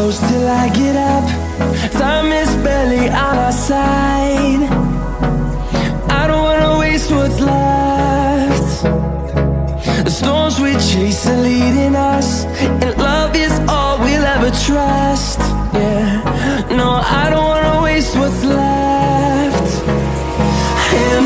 close till I get up. Time is barely on our side. I don't wanna waste what's left. The storms we chase are leading us, and love is all we'll ever trust. Yeah, no, I don't wanna waste what's left. And